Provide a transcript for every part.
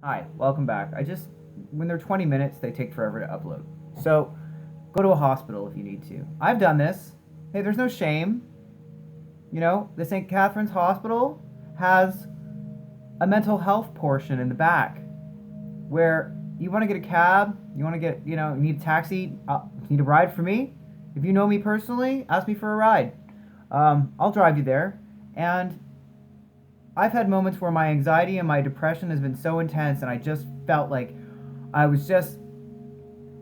Hi, welcome back. When they're 20 minutes, they take forever to upload. So, go to a hospital if you need to. I've done this. Hey, there's no shame. The St. Catherine's Hospital has a mental health portion in the back where you want to get a cab, you want to get, need a taxi, need a ride for me. If you know me personally, ask me for a ride. I'll drive you there. And I've had moments where my anxiety and my depression has been so intense, and I just felt like I was just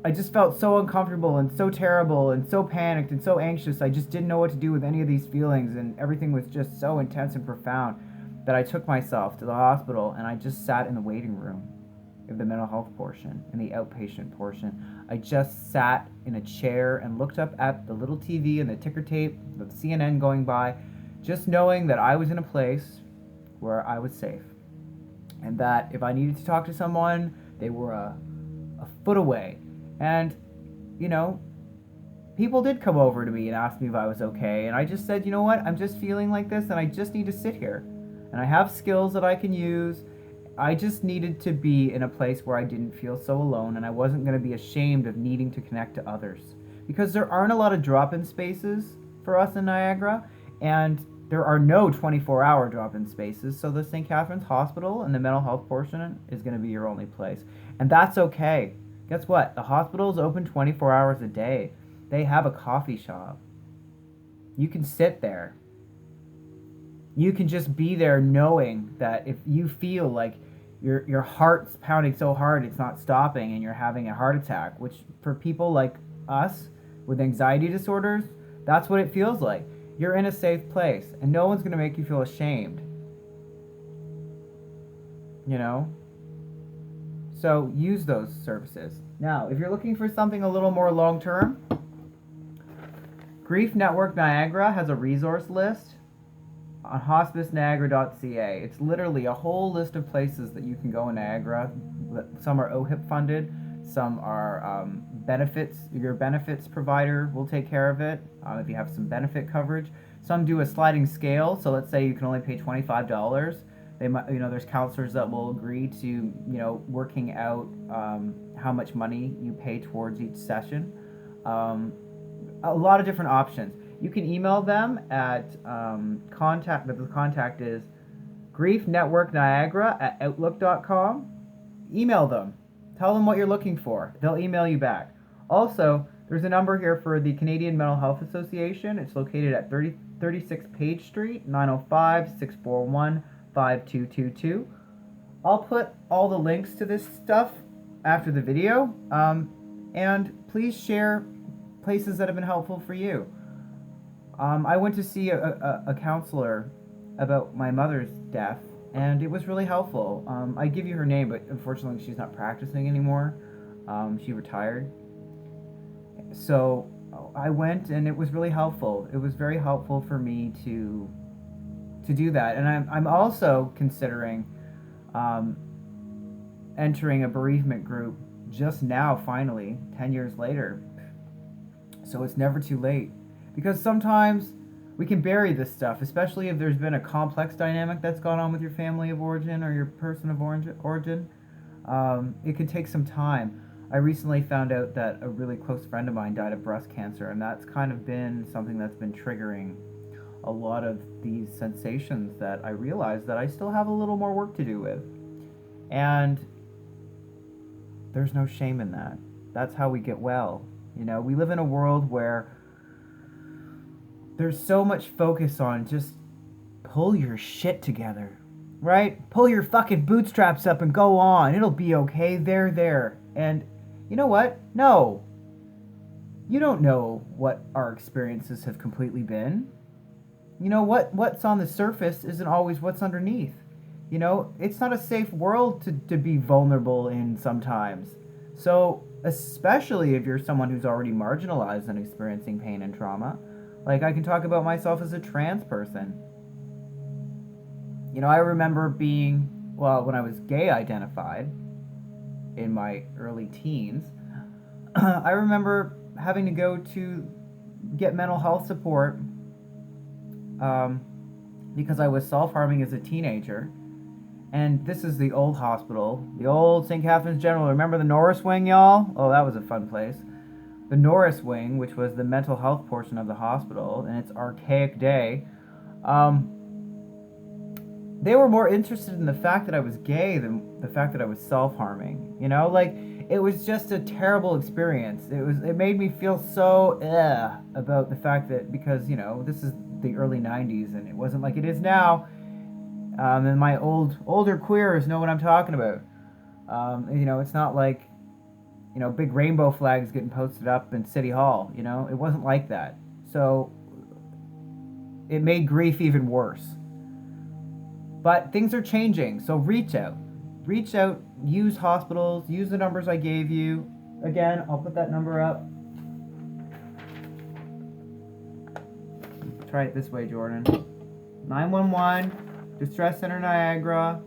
I just felt so uncomfortable and so terrible and so panicked and so anxious. I just didn't know what to do with any of these feelings, and everything was just so intense and profound that I took myself to the hospital and I just sat in the waiting room of the mental health portion and the outpatient portion. I just sat in a chair and looked up at the little TV and the ticker tape of CNN going by, just knowing that I was in a place where I was safe and that if I needed to talk to someone, they were a foot away. And, you know, people did come over to me and ask me if I was okay. And I just said, you know what? I'm just feeling like this and I just need to sit here. And I have skills that I can use. I just needed to be in a place where I didn't feel so alone and I wasn't going to be ashamed of needing to connect to others. Because there aren't a lot of drop in spaces for us in Niagara. And there are no 24-hour drop-in spaces, so the St. Catherine's Hospital and the mental health portion is going to be your only place. And that's okay. Guess what? The hospital is open 24 hours a day. They have a coffee shop. You can sit there. You can just be there knowing that if you feel like your heart's pounding so hard it's not stopping and you're having a heart attack, which for people like us with anxiety disorders, that's what it feels like. You're in a safe place and no one's going to make you feel ashamed. You know? So use those services. Now, if you're looking for something a little more long term, Grief Network Niagara has a resource list on hospiceniagara.ca. It's literally a whole list of places that you can go in Niagara. Some are OHIP funded, some are benefits. Your benefits provider will take care of it if you have some benefit coverage. Some do a sliding scale, so let's say you can only pay $25. They might, there's counselors that will agree to, working out how much money you pay towards each session. A lot of different options. You can email them at contact. The contact is griefnetworkniagara@outlook.com. Email them. Tell them what you're looking for. They'll email you back. Also, there's a number here for the Canadian Mental Health Association. It's located at 36 Page Street, 905-641-5222. I'll put all the links to this stuff after the video. And please share places that have been helpful for you. I went to see a counselor about my mother's death, and it was really helpful. I give you her name, but unfortunately she's not practicing anymore. She retired. So I went, and it was really helpful. It was very helpful for me to do that. And I'm also considering entering a bereavement group just now, finally, 10 years later. So it's never too late. Because sometimes we can bury this stuff, especially if there's been a complex dynamic that's gone on with your family of origin or your person of origin. It can take some time. I recently found out that a really close friend of mine died of breast cancer, and that's kind of been something that's been triggering a lot of these sensations that I realize that I still have a little more work to do with. And there's no shame in that. That's how we get well. We live in a world where there's so much focus on just pull your shit together, right? Pull your fucking bootstraps up and go on. It'll be okay. There. And you know what? No. You don't know what our experiences have completely been. What's on the surface isn't always what's underneath. It's not a safe world to be vulnerable in sometimes. So, especially if you're someone who's already marginalized and experiencing pain and trauma, like I can talk about myself as a trans person. I remember when I was gay identified in my early teens, I remember having to go to get mental health support because I was self-harming as a teenager. And this is the old hospital, the old St. Catherine's General. Remember the Norris Wing, y'all? Oh, that was a fun place. The Norris Wing, which was the mental health portion of the hospital in its archaic day, um, they were more interested in the fact that I was gay than the fact that I was self-harming. You know, like it was just a terrible experience. It made me feel so about the fact that, because, you know, this is the early 90s and it wasn't like it is now. And my older queers know what I'm talking about. You know, it's not like, you know, big rainbow flags getting posted up in City Hall. You know, it wasn't like that. So it made grief even worse. But things are changing, so reach out. Reach out, use hospitals, use the numbers I gave you. Again, I'll put that number up. Try it this way, Jordan. 911, Distress Center Niagara,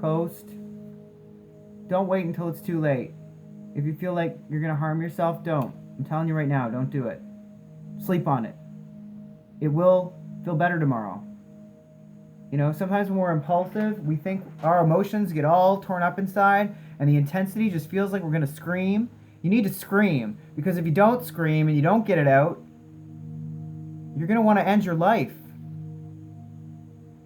Coast. Don't wait until it's too late. If you feel like you're going to harm yourself, don't. I'm telling you right now, don't do it. Sleep on it. It will feel better tomorrow. You know, sometimes when we're impulsive, we think our emotions get all torn up inside, and the intensity just feels like we're going to scream. You need to scream, because if you don't scream and you don't get it out, you're going to want to end your life.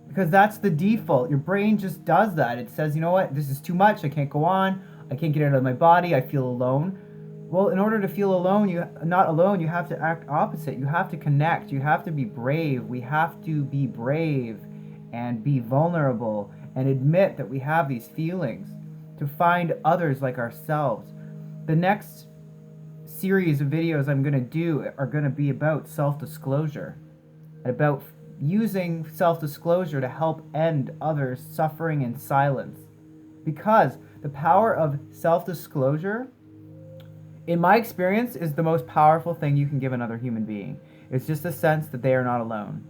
Because that's the default. Your brain just does that. It says, you know what, this is too much, I can't go on, I can't get it out of my body, I feel alone. Well, in order to feel alone, not alone, you have to act opposite. You have to connect. You have to be brave. We have to be brave and be vulnerable and admit that we have these feelings, to find others like ourselves. The next series of videos I'm going to do are going to be about self-disclosure, about using self-disclosure to help end others' suffering in silence. Because the power of self-disclosure, in my experience, is the most powerful thing you can give another human being. It's just a sense that they are not alone.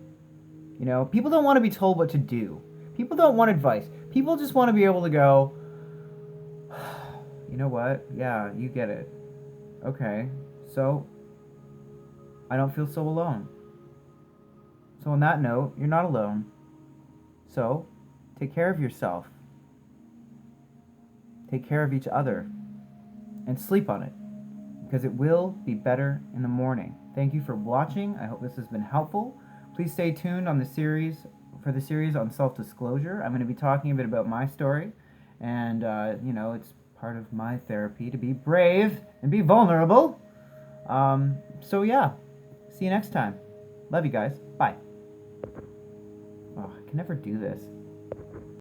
You know, people don't want to be told what to do. People don't want advice. People just want to be able to go, you know what? Yeah, you get it. Okay, so I don't feel so alone. So on that note, you're not alone. So take care of yourself. Take care of each other. And sleep on it, because it will be better in the morning. Thank you for watching. I hope this has been helpful. Please stay tuned on the series on self-disclosure. I'm going to be talking a bit about my story, and you know, it's part of my therapy to be brave and be vulnerable. So yeah, see you next time. Love you guys. Bye. Oh, I can never do this.